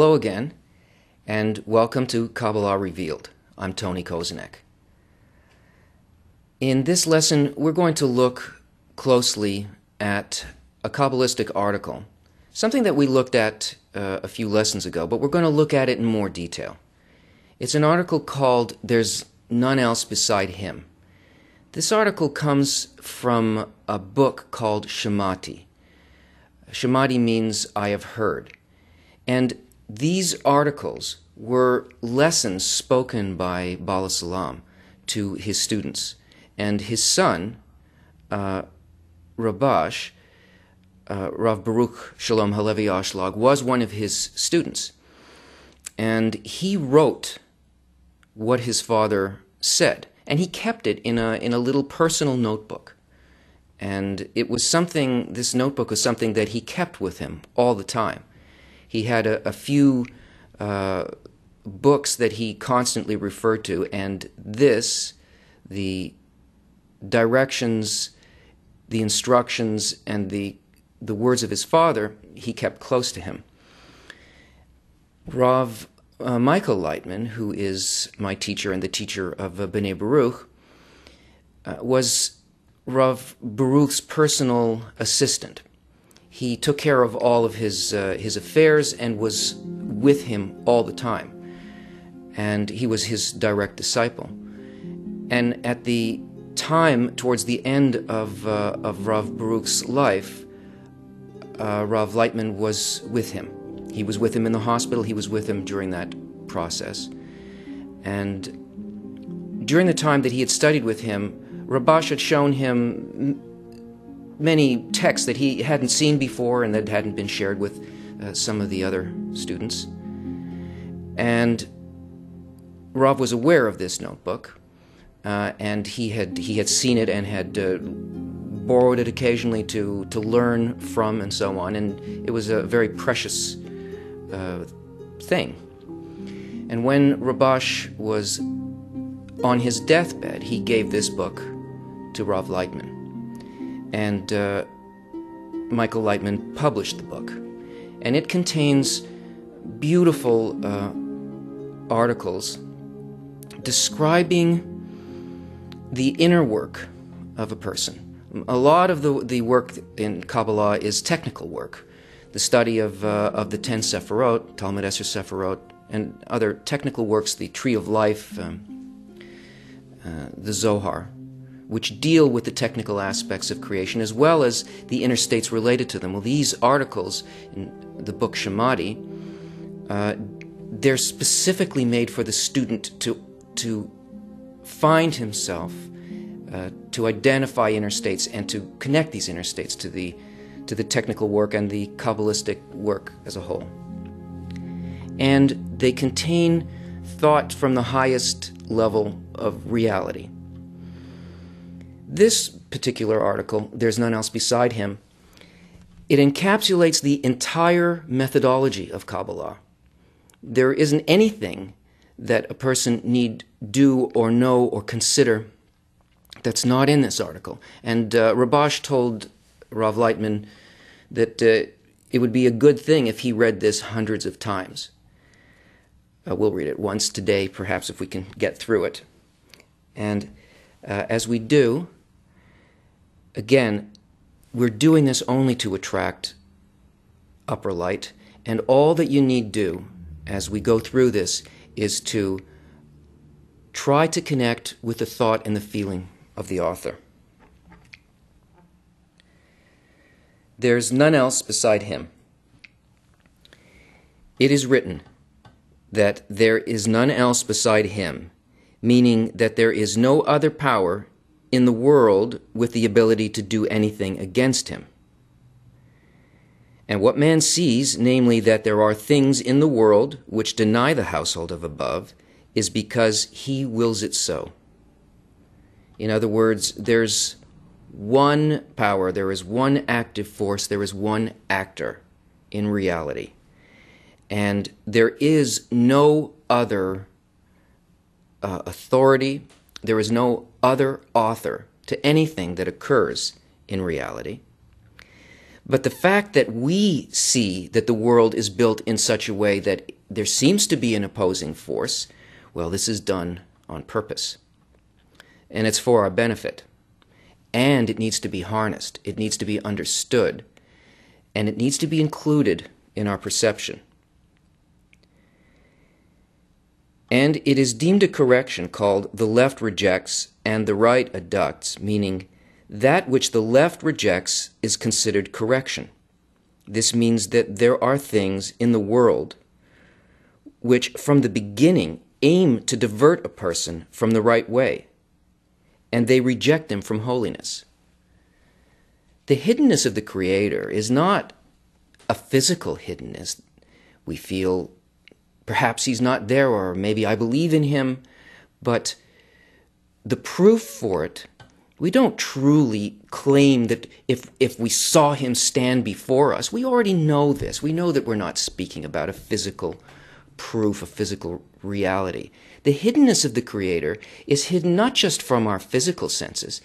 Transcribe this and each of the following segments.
Hello again, and welcome to Kabbala Revealed. I'm Tony Kozenek. In this lesson, we're going to look closely at a Kabbalistic article, something that we looked at a few lessons ago, but we're going to look at it in more detail. It's an article called "There's None Else Beside Him." This article comes from a book called Shemati. Shemati means I have heard. And these articles were lessons spoken by Bala Salam to his students. And his son, Rabash, Rav Baruch Shalom Halevi Ashlag, was one of his students. And he wrote what his father said. And he kept it in a little personal notebook. And it was something, this notebook was something that he kept with him all the time. He had a few books that he constantly referred to, and this, the directions, the instructions, and the words of his father, he kept close to him. Rav Michael Lightman, who is my teacher and the teacher of B'nai Baruch, was Rav Baruch's personal assistant. He took care of all of his affairs and was with him all the time. And he was his direct disciple. And at the time, towards the end of Rav Baruch's life, Rav Lightman was with him. He was with him in the hospital. He was with him during that process. And during the time that he had studied with him, Rabash had shown him many texts that he hadn't seen before and that hadn't been shared with some of the other students. And Rav was aware of this notebook, and he had seen it and had borrowed it occasionally to learn from and so on, and it was a very precious thing. And when Rabash was on his deathbed, he gave this book to Rav Lightman. And Michael Lightman published the book. And it contains beautiful articles describing the inner work of a person. A lot of the work in Kabbalah is technical work. The study of the 10 Sephirot, Talmud Esher Sephirot, and other technical works, the Tree of Life, the Zohar, which deal with the technical aspects of creation as well as the inner states related to them. Well, these articles in the book Shemati, they're specifically made for the student to find himself, to identify inner states and to connect these inner states to the technical work and the Kabbalistic work as a whole. And they contain thought from the highest level of reality. This particular article, "There's None Else Beside Him," it encapsulates the entire methodology of Kabbalah. There isn't anything that a person need do or know or consider that's not in this article. And Rabash told Rav Lightman that it would be a good thing if he read this hundreds of times. We'll read it once today, perhaps, if we can get through it. And as we do, again, we're doing this only to attract upper light, and all that you need do as we go through this is to try to connect with the thought and the feeling of the author. There's none else beside him. It is written that there is none else beside him, meaning that there is no other power in the world with the ability to do anything against him. And what man sees, namely that there are things in the world which deny the household of above, is because he wills it so. In other words, there's one power, there is one active force, there is one actor in reality. And there is no other authority, there is no other author to anything that occurs in reality. But the fact that we see that the world is built in such a way that there seems to be an opposing force, well, this is done on purpose. And it's for our benefit. And it needs to be harnessed. It needs to be understood. And it needs to be included in our perception. And it is deemed a correction called the left rejects and the right adducts, meaning that which the left rejects is considered correction. This means that there are things in the world which from the beginning aim to divert a person from the right way, and they reject him from holiness. The hiddenness of the Creator is not a physical hiddenness. We feel perhaps he's not there, or maybe I believe in him, but the proof for it, we don't truly claim that if we saw him stand before us, we already know this. We know that we're not speaking about a physical proof, a physical reality. The hiddenness of the Creator is hidden not just from our physical senses,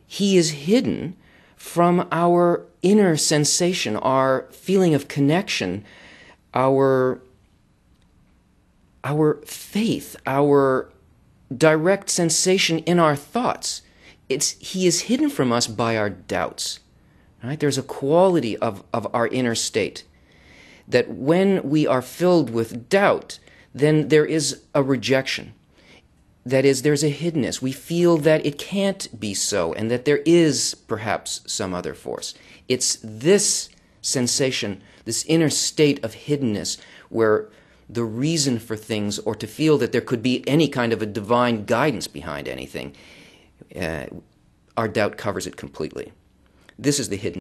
he is hidden from our inner sensation, our feeling of connection, our faith, our direct sensation in our thoughts. He is hidden from us by our doubts. Right? There's a quality of our inner state that when we are filled with doubt, then there is a rejection. That is, there's a hiddenness. We feel that it can't be so and that there is perhaps some other force. It's this sensation, this inner state of hiddenness where the reason for things, or to feel that there could be any kind of a divine guidance behind anything, our doubt covers it completely. This is the hidden